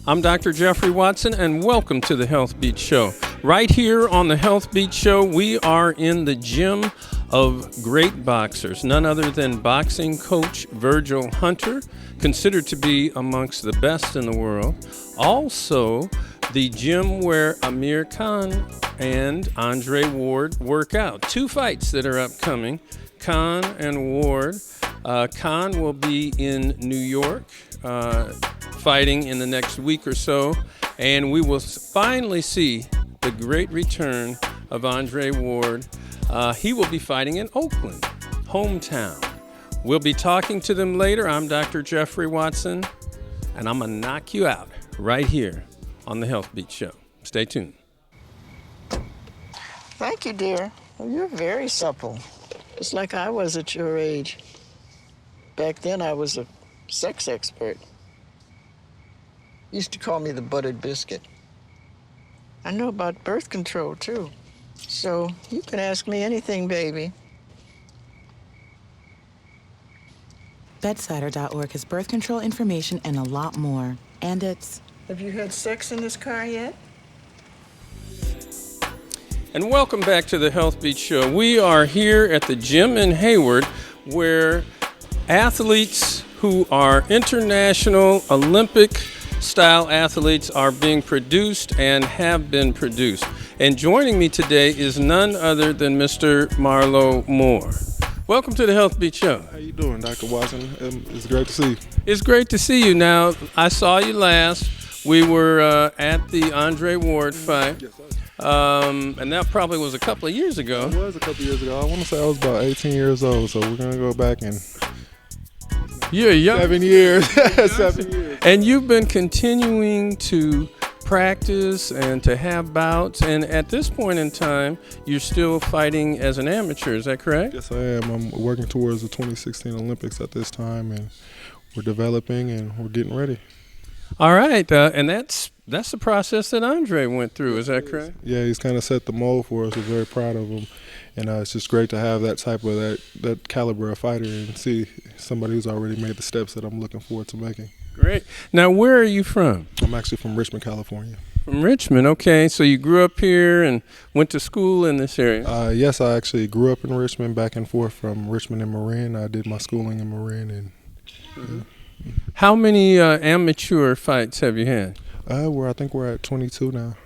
I'm Dr. Geoffrey Watson, and welcome to the Healthbeat Show. Right here on the Healthbeat Show, we are in the gym of great boxers, none other than boxing coach Virgil Hunter, considered to be amongst the best in the world. Also, the gym where Amir Khan and Andre Ward work out. Two fights that are upcoming, Khan and Ward. Khan will be in New York fighting in the next week or so, and we will finally see the great return of Andre Ward. He will be fighting in Oakland, hometown. We'll be talking to them later. I'm Dr. Geoffrey Watson, and I'm going to knock you out right here on the Healthbeat Show. Stay tuned. Thank you, dear. Well, you're very supple. Just like I was at your age. Back then, I was a sex expert. Used to call me the buttered biscuit. I know about birth control, too. So you can ask me anything, baby. Bedsider.org has birth control information and a lot more. And it's... Have you had sex in this car yet? And welcome back to the Healthbeat Show. We are here at the gym in Hayward where athletes who are international Olympic-style athletes are being produced and have been produced. And joining me today is none other than Mr. Marlo Moore. Welcome to the Healthbeat Show. How you doing, Dr. Watson? It's great to see you. It's great to see you. Now, I saw you last. We were at the Andre Ward fight. Yes, sir. And that probably was a couple of years ago. It was a couple years ago. I want to say I was about 18 years old, so we're going to go back in You're young. 7 years. 7 years. And you've been continuing to practice and to have bouts. And at this point in time, you're still fighting as an amateur. Is that correct? Yes, I am. I'm working towards the 2016 Olympics at this time, and we're developing and we're getting ready. All right. And that's the process that Andre went through. Is that correct? Yeah, he's kind of set the mold for us. We're very proud of him. And it's just great to have that type of that caliber of fighter and see somebody who's already made the steps that I'm looking forward to making. Great. Now, where are you from? I'm actually from Richmond, California. From Richmond. Okay. So you grew up here and went to school in this area? Yes, I actually grew up in Richmond, back and forth from Richmond and Marin. I did my schooling in Marin. And How many amateur fights have you had? I think we're at 22 now.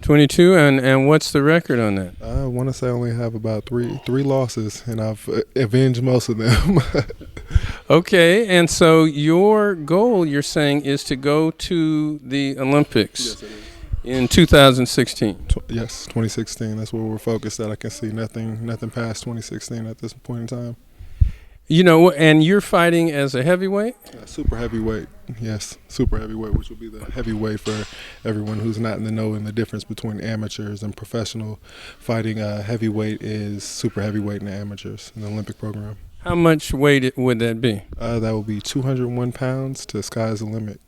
22, and what's the record on that? I want to say I only have about three losses, and I've avenged most of them. Okay, and so your goal, you're saying, is to go to the Olympics. Yes, it is. In 2016. Yes, 2016. That's where we're focused at. I can see nothing past 2016 at this point in time. You know, and you're fighting as a heavyweight? Super heavyweight. Yes, super heavyweight, which will be the heavyweight for everyone who's not in the know in the difference between amateurs and professional fighting. Heavyweight is super heavyweight in the amateurs in the Olympic program. How much weight would that be? That will be 201 pounds to sky's the limit.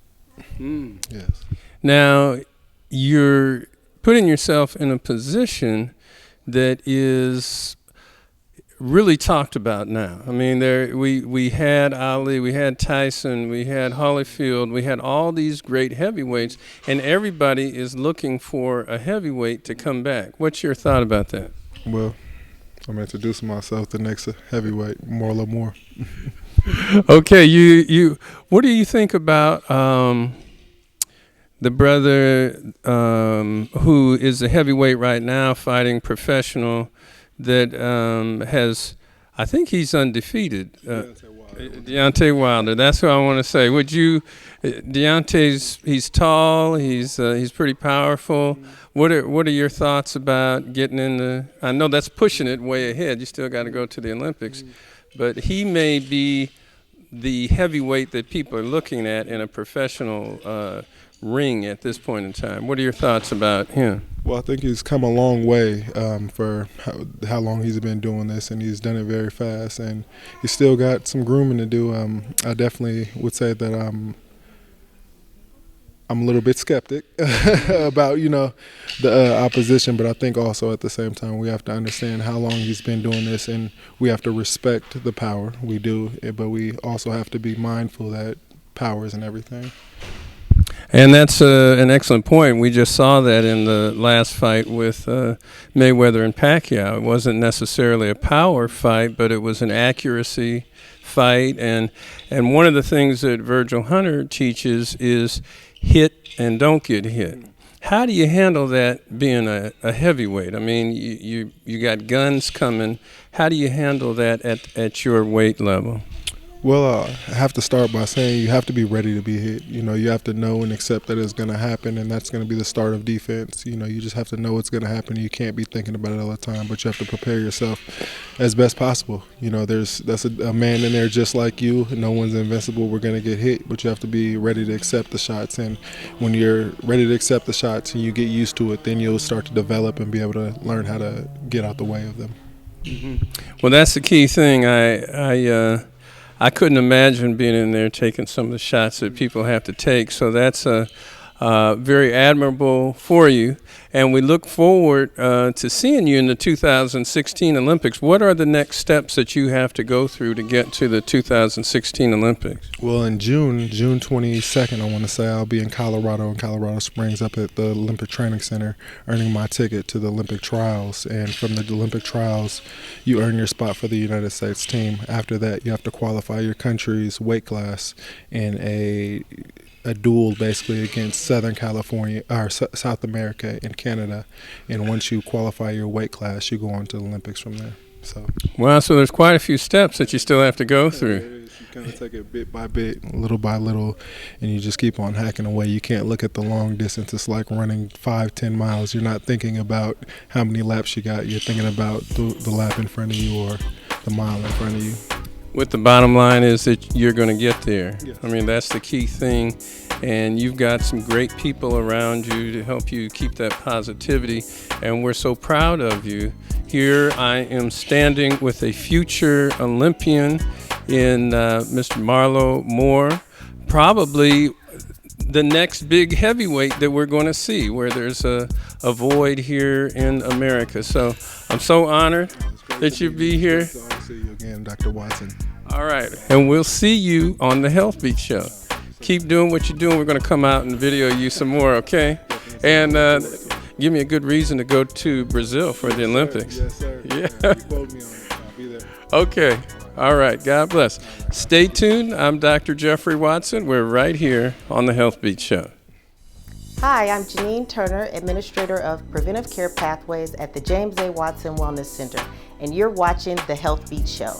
Yes. Now, you're putting yourself in a position that is really talked about now. I mean, we had Ali, we had Tyson, we had Holyfield, we had all these great heavyweights, and everybody is looking for a heavyweight to come back. What's your thought about that? Well, I'm introducing myself, the next heavyweight, Marlo Moore. Okay, you. What do you think about the brother who is a heavyweight right now, fighting professional? That has, I think he's undefeated. Deontay Wilder. That's what I want to say. Would you, he's tall. He's pretty powerful. What are your thoughts about getting in the? I know that's pushing it way ahead. You still got to go to the Olympics, but he may be the heavyweight that people are looking at in a professional ring at this point in time. What are your thoughts about him? Well, I think he's come a long way for how long he's been doing this, and he's done it very fast, and he's still got some grooming to do. I definitely would say that I'm a little bit skeptic about, the opposition, but I think also at the same time we have to understand how long he's been doing this, and we have to respect the power. We do, but we also have to be mindful that power isn't everything. And that's an excellent point. We just saw that in the last fight with Mayweather and Pacquiao. It wasn't necessarily a power fight, but it was an accuracy fight. And one of the things that Virgil Hunter teaches is hit and don't get hit. How do you handle that being a heavyweight? I mean, you got guns coming. How do you handle that at your weight level? Well, I have to start by saying you have to be ready to be hit. You have to know and accept that it's going to happen, and that's going to be the start of defense. You just have to know it's going to happen. You can't be thinking about it all the time, but you have to prepare yourself as best possible. That's a man in there just like you. No one's invincible. We're going to get hit, but you have to be ready to accept the shots. And when you're ready to accept the shots and you get used to it, then you'll start to develop and be able to learn how to get out the way of them. Mm-hmm. Well, that's the key thing. I couldn't imagine being in there taking some of the shots that people have to take. So that's very admirable for you. And we look forward to seeing you in the 2016 Olympics. What are the next steps that you have to go through to get to the 2016 Olympics? Well, in June 22nd, I want to say I'll be in Colorado Springs up at the Olympic Training Center earning my ticket to the Olympic trials. And from the Olympic trials, you earn your spot for the United States team. After that, you have to qualify your country's weight class in a duel basically against Southern California or South America and Canada, and once you qualify your weight class, you go on to the Olympics from there. So there's quite a few steps that you still have to go through. You kind of take it bit by bit, little by little, and you just keep on hacking away. You can't look at the long distance. It's like running 5-10 miles. You're not thinking about how many laps you got. You're thinking about the lap in front of you or the mile in front of you. With the bottom line is that you're going to get there. Yes. I mean, that's the key thing. And you've got some great people around you to help you keep that positivity. And we're so proud of you. Here I am standing with a future Olympian in Mr. Marlo Moore, probably the next big heavyweight that we're going to see, where there's a void here in America. So I'm so honored that you be here. It's good to see you again, Dr. Watson. All right, and we'll see you on the Healthbeat Show. Keep doing what you're doing. We're going to come out and video you some more, okay? And give me a good reason to go to Brazil for the Olympics. Yes, sir. Yeah. You quote me on it. I'll be there. Okay. All right. God bless. Stay tuned. I'm Dr. Geoffrey Watson. We're right here on the Healthbeat Show. Hi, I'm Janine Turner, Administrator of Preventive Care Pathways at the James A. Watson Wellness Center, and you're watching the Healthbeat Show.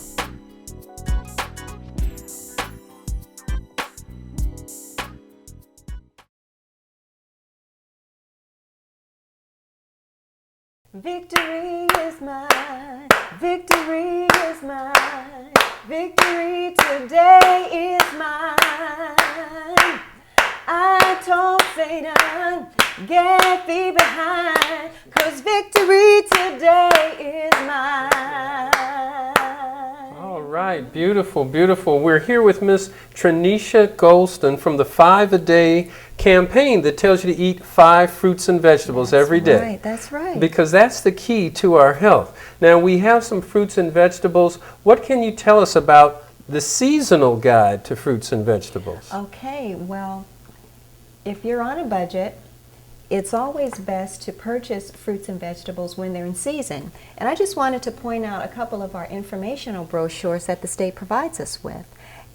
Victory is mine, victory is mine, victory today is mine. I told Satan, get thee behind, 'cause victory today is mine. All right, beautiful, beautiful. We're here with Miss Tranisha Golston from the 5-A-Day campaign that tells you to eat 5 fruits and vegetables every day. Right, that's right. Because that's the key to our health. Now, we have some fruits and vegetables. What can you tell us about the seasonal guide to fruits and vegetables? Okay, well, if you're on a budget, it's always best to purchase fruits and vegetables when they're in season. And I just wanted to point out a couple of our informational brochures that the state provides us with.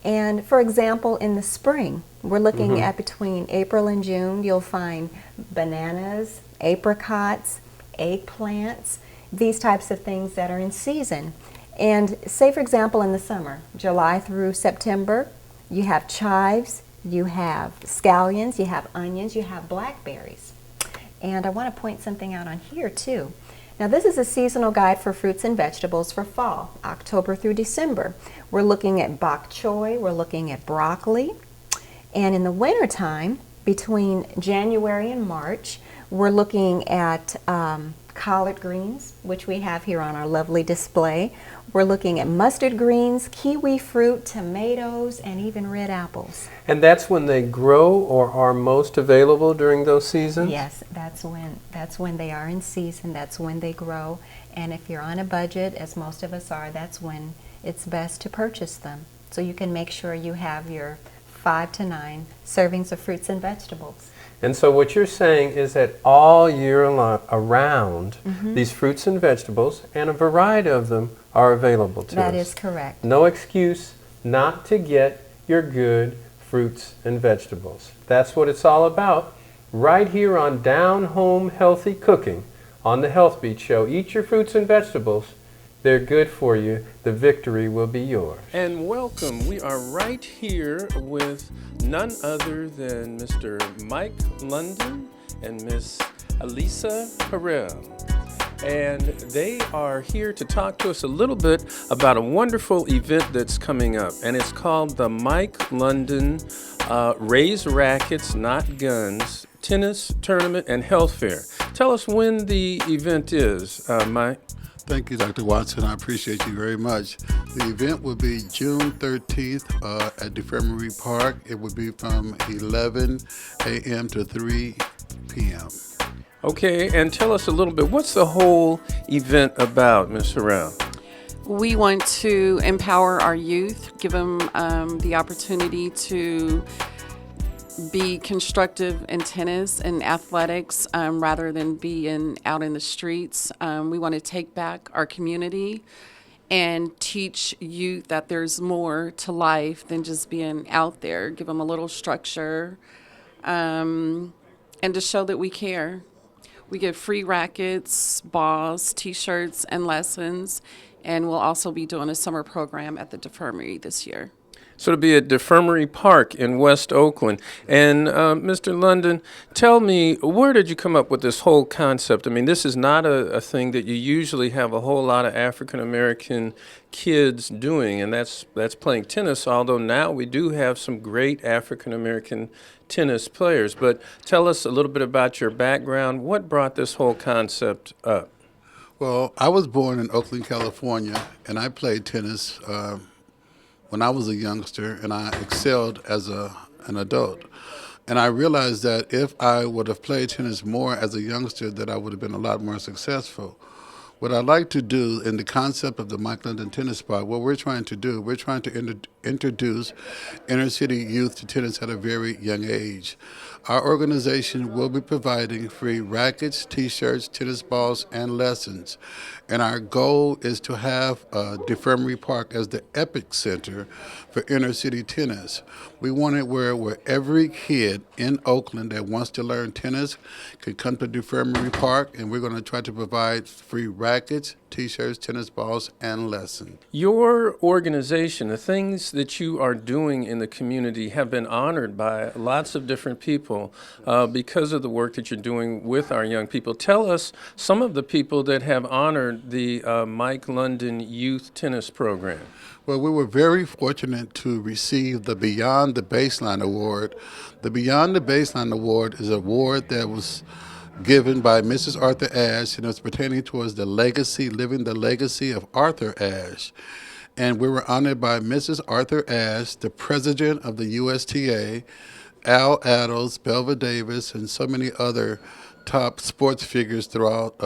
And for example, in the spring, we're looking at between April and June, you'll find bananas, apricots, eggplants, these types of things that are in season. And say, for example, in the summer, July through September, you have chives, you have scallions, you have onions, you have blackberries. And I want to point something out on here too. Now this is a seasonal guide for fruits and vegetables for fall, October through December. We're looking at bok choy, we're looking at broccoli, and in the wintertime, between January and March, we're looking at collard greens, which we have here on our lovely display. We're looking at mustard greens, kiwi fruit, tomatoes, and even red apples. And that's when they grow or are most available during those seasons? Yes, that's when they are in season, that's when they grow. And if you're on a budget, as most of us are, that's when it's best to purchase them. So you can make sure you have your 5 to 9 servings of fruits and vegetables. And so what you're saying is that all year around, these fruits and vegetables, and a variety of them, are available to us. That is correct. No excuse not to get your good fruits and vegetables. That's what it's all about. Right here on Down Home Healthy Cooking on the Healthbeat Show. Eat your fruits and vegetables. They're good for you. The victory will be yours. And welcome. We are right here with none other than Mr. Mike London and Miss Elisa Harrell. And they are here to talk to us a little bit about a wonderful event that's coming up. And it's called the Mike London Raise Rackets, Not Guns Tennis Tournament and Health Fair. Tell us when the event is, Mike. Thank you, Dr. Watson. I appreciate you very much. The event will be June 13th at Defirmary Park. It will be from 11 a.m. to 3 p.m. Okay, and tell us a little bit, what's the whole event about, Ms. Harrell? We want to empower our youth, give them the opportunity to be constructive in tennis and athletics rather than being out in the streets. We want to take back our community and teach youth that there's more to life than just being out there. Give them a little structure and to show that we care. We give free rackets, balls, T-shirts, and lessons, and we'll also be doing a summer program at the Defirmary this year. So it'll be at Defirmary Park in West Oakland. And Mr. London, tell me, where did you come up with this whole concept? I mean, this is not a thing that you usually have a whole lot of African-American kids doing, and that's playing tennis, although now we do have some great African-American tennis players. But tell us a little bit about your background. What brought this whole concept up? Well, I was born in Oakland, California, and I played tennis when I was a youngster, and I excelled as an adult. And I realized that if I would have played tennis more as a youngster, that I would have been a lot more successful. What I'd like to do in the concept of the Mike London Tennis Spot, what we're trying to do, we're trying to introduce inner city youth to tennis at a very young age. Our organization will be providing free rackets, T-shirts, tennis balls, and lessons. And our goal is to have Defirmary Park as the epic center for inner city tennis. We want it where every kid in Oakland that wants to learn tennis could come to Defirmary Park, and we're going to try to provide free rackets, T-shirts, tennis balls, and lessons. Your organization, the things that you are doing in the community have been honored by lots of different people because of the work that you're doing with our young people. Tell us some of the people that have honored the Mike London Youth Tennis Program. Well, we were very fortunate to receive the Beyond the Baseline Award. The Beyond the Baseline Award is an award that was given by Mrs. Arthur Ashe, and it's pertaining towards the legacy, living the legacy of Arthur Ashe. And we were honored by Mrs. Arthur Ashe, the president of the USTA, Al Addles, Belva Davis, and so many other top sports figures throughout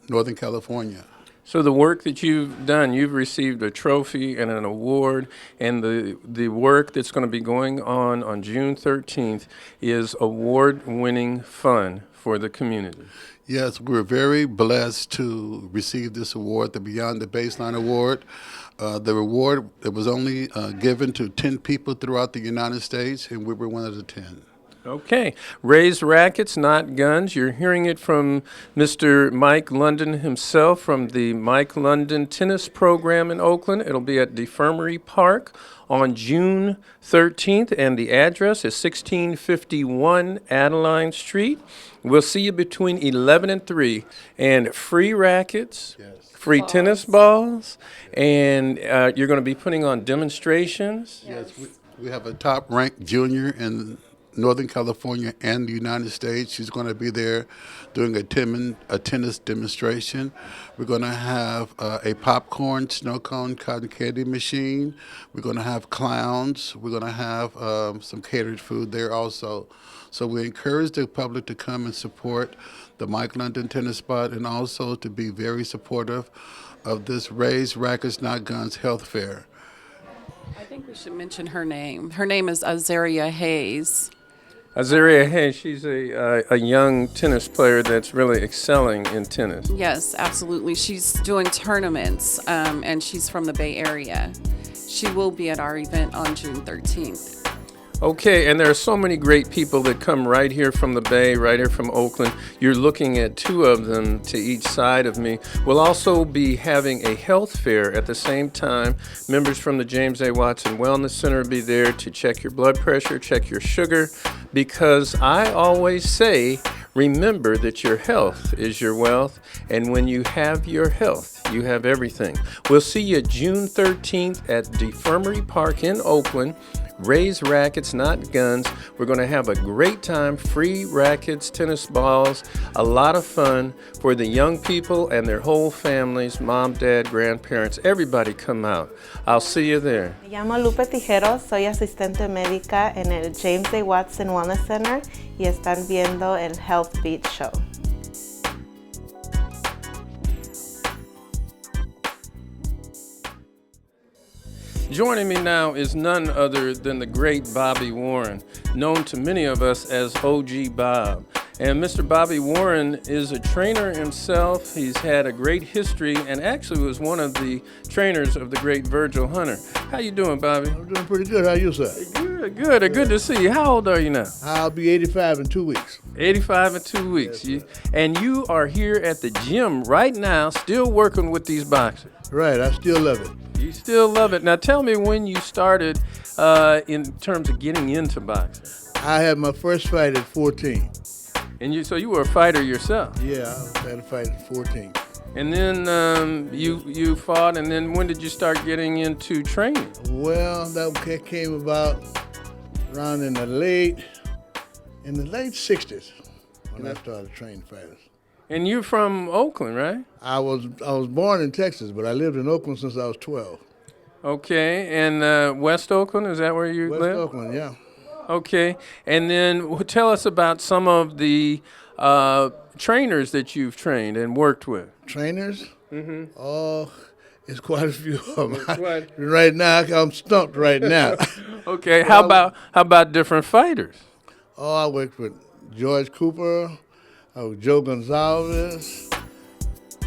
Northern California. So the work that you've done, you've received a trophy and an award, and the work that's going to be going on June 13th is award-winning fun for the community. Yes, we're very blessed to receive this award, the Beyond the Baseline Award. The award, it was only given to 10 people throughout the United States, and we were one of the 10. Okay. Raise rackets, not guns. You're hearing it from Mr. Mike London himself from the Mike London Tennis Program in Oakland. It'll be at Defirmary Park on June 13th, and the address is 1651 Adeline Street. We'll see you between 11 and 3. And free rackets, free tennis balls, and you're going to be putting on demonstrations. Yes, we have a top-ranked junior in Northern California and the United States. She's going to be there doing a tennis demonstration. We're going to have a popcorn, snow cone, cotton candy machine. We're going to have clowns. We're going to have some catered food there also. So we encourage the public to come and support the Mike London Tennis Spot, and also to be very supportive of this Raise Rackets Not Guns health fair. I think we should mention her name. Her name is Azaria Hayes. Azaria Hayes, she's a young tennis player that's really excelling in tennis. Yes, absolutely. She's doing tournaments, and she's from the Bay Area. She will be at our event on June 13th. Okay, and there are so many great people that come right here from the Bay, right here from Oakland. You're looking at two of them to each side of me. We'll also be having a health fair at the same time. Members from the James A. Watson Wellness Center will be there to check your blood pressure, check your sugar, because I always say, remember that your health is your wealth, and when you have your health, you have everything. We'll see you June 13th at Defirmary Park in Oakland. Raise rackets, not guns. We're going to have a great time. Free rackets, tennis balls, a lot of fun for the young people and their whole families, mom, dad, grandparents. Everybody come out. I'll see you there. Me llamo Lupe Tijeros, soy asistente médica en el James A. Watson Wellness Center y están viendo el Healthbeat Show. Joining me now is none other than the great Bobby Warren, known to many of us as OG Bob. And Mr. Bobby Warren is a trainer himself. He's had a great history and actually was one of the trainers of the great Virgil Hunter. How you doing, Bobby? I'm doing pretty good. How you, sir? Good. Good to see you. How old are you now? I'll be 85 in 2 weeks. 85 in 2 weeks. Yes, and you are here at the gym right now, still working with these boxers. Right. I still love it. You still love it. Now tell me when you started in terms of getting into boxing. I had my first fight at 14. And so you were a fighter yourself. Yeah, I had a fight at 14. And then you fought, and then when did you start getting into training? Well, that came about around in the late 60s when I started training fighters. And you're from Oakland, right? I was born in Texas, but I lived in Oakland since I was 12. Okay, and West Oakland, is that where you live? West Oakland, yeah. Okay, and then tell us about some of the trainers that you've trained and worked with. Trainers? Mm-hmm. Oh, it's quite a few of them. Right. Right now, I'm stumped right now. Okay, how about different fighters? Oh, I worked with George Cooper, Joe Gonzalez,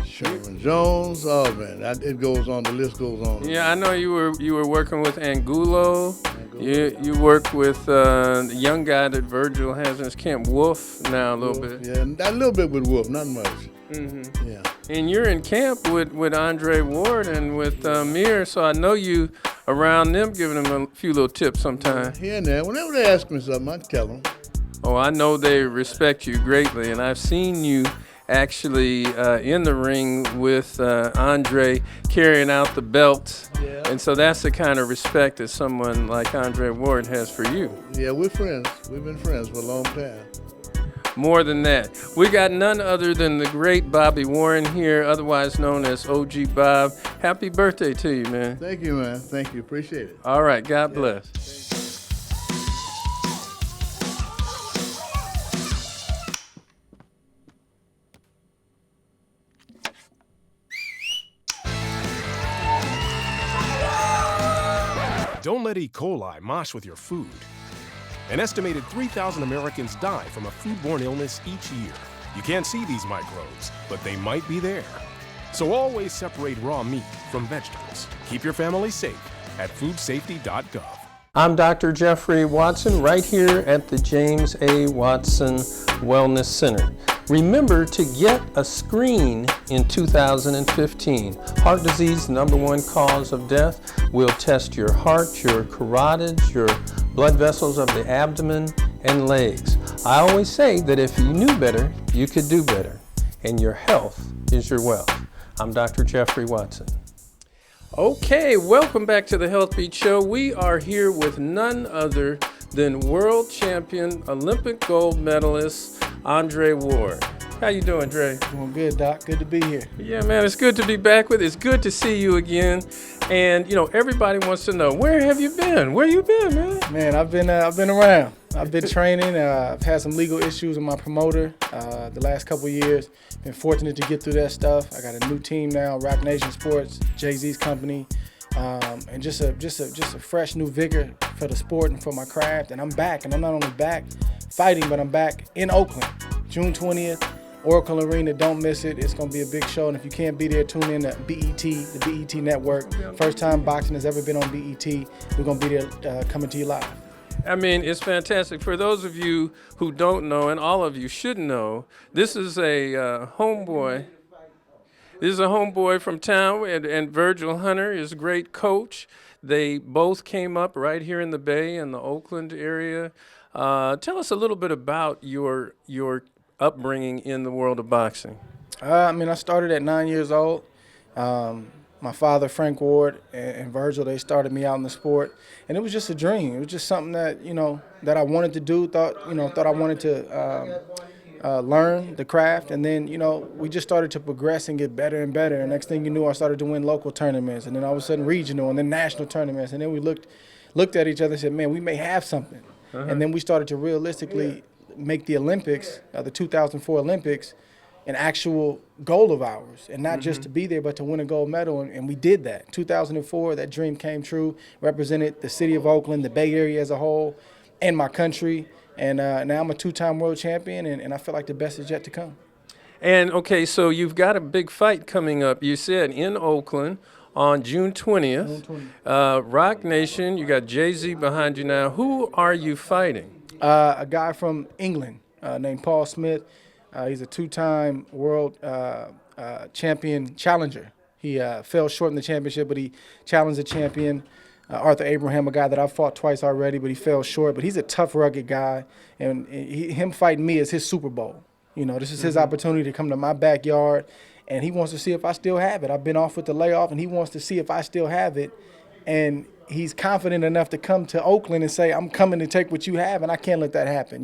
Sherman Jones. Oh man, it goes on. The list goes on. Yeah, I know you were working with Angulo. You worked with the young guy that Virgil has in his camp, Wolf, now a little bit. Yeah, a little bit with Wolf, not much. Mm-hmm. Yeah. And you're in camp with Andre Ward and with Mir, so I know you around them, giving them a few little tips sometimes. Here and there. Whenever they ask me something, I tell them. Oh, I know they respect you greatly, and I've seen you actually in the ring with Andre carrying out the belt. Yeah. And so that's the kind of respect that someone like Andre Ward has for you. Yeah, we're friends. We've been friends for a long time. More than that, we got none other than the great Bobby Warren here, otherwise known as OG Bob. Happy birthday to you, man. Thank you, man. Thank you. Appreciate it. All right, God bless. Don't let E. coli mosh with your food. An estimated 3,000 Americans die from a foodborne illness each year. You can't see these microbes, but they might be there. So always separate raw meat from vegetables. Keep your family safe at foodsafety.gov. I'm Dr. Geoffrey Watson, right here at the James A. Watson Wellness Center. Remember to get a screen in 2015. Heart disease, #1 cause of death. We'll test your heart, your carotids, your blood vessels of the abdomen and legs. I always say that if you knew better, you could do better. And your health is your wealth. I'm Dr. Geoffrey Watson. Okay, welcome back to the Healthbeat Show. We are here with none other than world champion, Olympic gold medalist, Andre Ward. How you doing, Dre? Doing good, Doc. Good to be here. Yeah, man, it's good to be back with. It's good to see you again. And you know, everybody wants to know, where have you been? Where you been, man? Man, I've been around. I've been training. I've had some legal issues with my promoter the last couple of years. Been fortunate to get through that stuff. I got a new team now, Rock Nation Sports, Jay-Z's company. and just a fresh new vigor for the sport and for my craft. And I'm back, and I'm not only back fighting, but I'm back in Oakland, June 20th, Oracle Arena. Don't miss it. It's going to be a big show, and if you can't be there, tune in to BET, the BET Network. First time boxing has ever been on BET. We're going to be there coming to you live. I mean, it's fantastic. For those of you who don't know, and all of you should know, this is a homeboy. This is a homeboy from town, and Virgil Hunter is a great coach. They both came up right here in the Bay in the Oakland area. Tell us a little bit about your upbringing in the world of boxing. I started at 9 years old. My father, Frank Ward, and Virgil, they started me out in the sport, and it was just a dream. It was just something that that I wanted to do. Thought I wanted to learn the craft, and then we just started to progress and get better and better. And next thing you knew, I started to win local tournaments, and then all of a sudden regional, and then national tournaments. And then we looked at each other and said, "Man, we may have something." And then we started to realistically make the Olympics, the 2004 Olympics, an actual goal of ours, and not just to be there, but to win a gold medal. And we did that. 2004, that dream came true, represented the city of Oakland, the Bay Area as a whole, and my country. And now I'm a two-time world champion, and I feel like the best is yet to come. And, okay, so you've got a big fight coming up, you said, in Oakland on June 20th. Rock Nation, you got Jay-Z behind you now. Who are you fighting? A guy from England named Paul Smith. He's a two-time world champion challenger. He fell short in the championship, but he challenged the champion, Arthur Abraham, a guy that I've fought twice already, but he fell short. But he's a tough, rugged guy, and him fighting me is his Super Bowl. This is his opportunity to come to my backyard, and he wants to see if I still have it. I've been off with the layoff, and he wants to see if I still have it. And he's confident enough to come to Oakland and say, "I'm coming to take what you have," and I can't let that happen.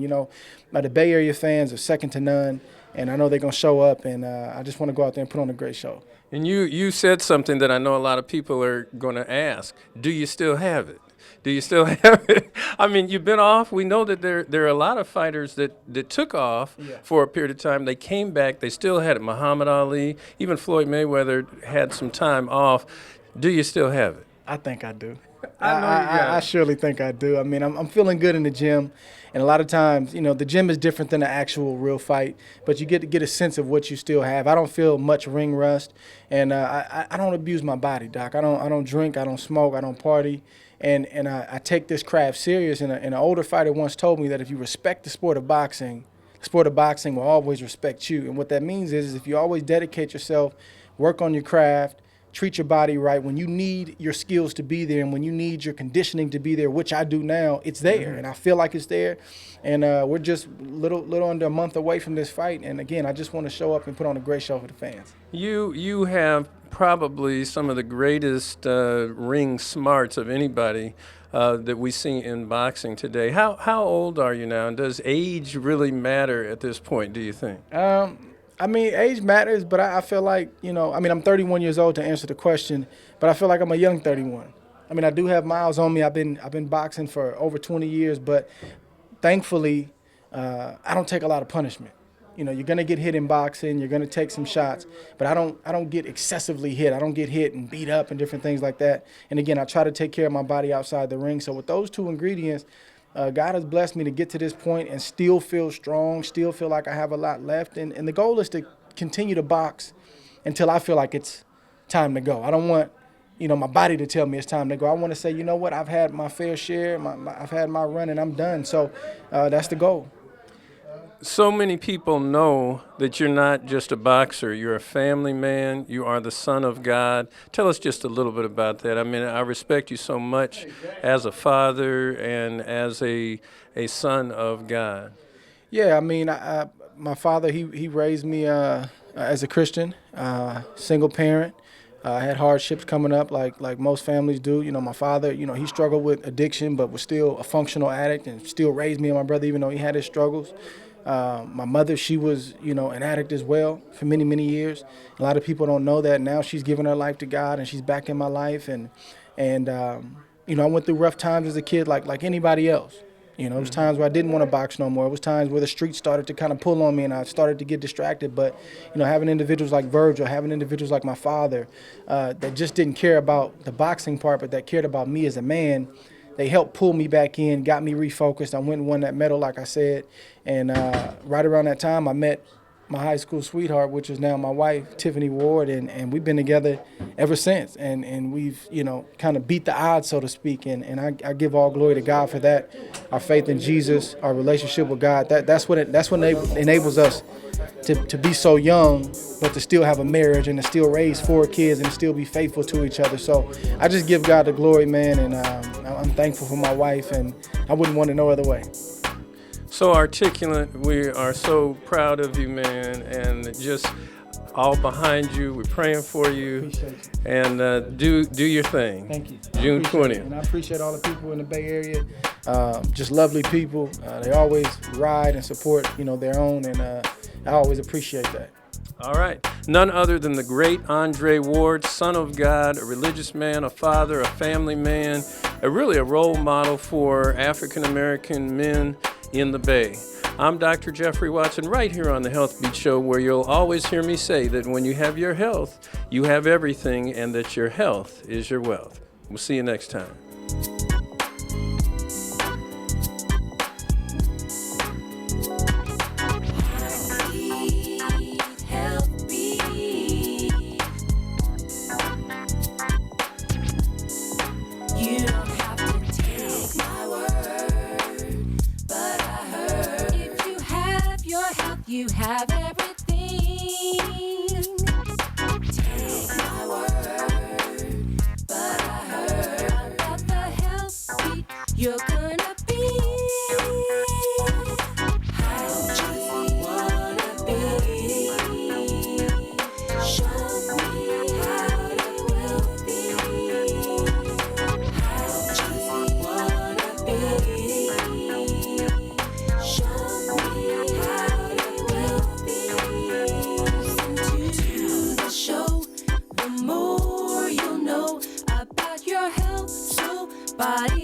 The Bay Area fans are second to none, and I know they're going to show up, and I just want to go out there and put on a great show. And you said something that I know a lot of people are going to ask. Do you still have it? Do you still have it? I mean, you've been off. We know that there are a lot of fighters that took off for a period of time. They came back. They still had it. Muhammad Ali, even Floyd Mayweather had some time off. Do you still have it? I think I do. I surely think I do. I mean, I'm feeling good in the gym, and a lot of times, the gym is different than an actual real fight, but you get to get a sense of what you still have. I don't feel much ring rust, and I don't abuse my body, Doc. I don't drink, I don't smoke, I don't party, and I take this craft serious. And an older fighter once told me that if you respect the sport of boxing will always respect you. And what that means is if you always dedicate yourself, work on your craft, treat your body right, when you need your skills to be there and when you need your conditioning to be there, which I do now, it's there. And I feel like it's there. And we're just little under a month away from this fight. And again, I just want to show up and put on a great show for the fans. You have probably some of the greatest ring smarts of anybody that we see in boxing today. How old are you now? And does age really matter at this point, do you think? Age matters, but I feel like, I'm 31 years old to answer the question, but I feel like I'm a young 31. I do have miles on me. I've been boxing for over 20 years, but thankfully, I don't take a lot of punishment. You're gonna get hit in boxing, you're gonna take some shots, but I don't get excessively hit. I don't get hit and beat up and different things like that. And again, I try to take care of my body outside the ring. So with those two ingredients, God has blessed me to get to this point and still feel strong, still feel like I have a lot left. And the goal is to continue to box until I feel like it's time to go. I don't want, my body to tell me it's time to go. I want to say, you know what, I've had my fair share, I've had my run, and I'm done. So that's the goal. So many people know that you're not just a boxer. You're a family man. You are the son of God. Tell us just a little bit about that. I respect you so much as a father and as a son of God. Yeah, my father, he raised me as a Christian, single parent. I had hardships coming up like most families do. My father, he struggled with addiction but was still a functional addict and still raised me and my brother even though he had his struggles. My mother, she was, an addict as well for many, many years. A lot of people don't know that. Now she's given her life to God and she's back in my life. And I went through rough times as a kid like anybody else. You know, it was times where I didn't want to box no more. It was times where the streets started to kind of pull on me and I started to get distracted. But, you know, having individuals like Virgil, having individuals like my father that just didn't care about the boxing part, but that cared about me as a man, they helped pull me back in, got me refocused. I went and won that medal, like I said. And right around that time, I met my high school sweetheart, which is now my wife, Tiffany Ward, and we've been together ever since. And we've, you know, kind of beat the odds, so to speak. And I give all glory to God for that. Our faith in Jesus, our relationship with God, that's what enables us to be so young, but to still have a marriage and to still raise 4 kids and to still be faithful to each other. So I just give God the glory, man, and I'm thankful for my wife, and I wouldn't want it no other way. So articulate. We are so proud of you, man, and just all behind you. We're praying for you. Appreciate you. And do your thing. Thank you. June 20th. And I appreciate all the people in the Bay Area. Just lovely people. They always ride and support, you know, their own, and I always appreciate that. All right. None other than the great Andre Ward, son of God, a religious man, a father, a family man, really a role model for African-American men in the Bay. I'm Dr. Geoffrey Watson, right here on the Healthbeat Show, where you'll always hear me say that when you have your health, you have everything, and that your health is your wealth. We'll see you next time. You have everything. Take my word, but I heard about the Healthbeat you're gonna be. How you wanna be? Show me how it will be. How you wanna be? Show me how. Show, the more you'll know about your health, so body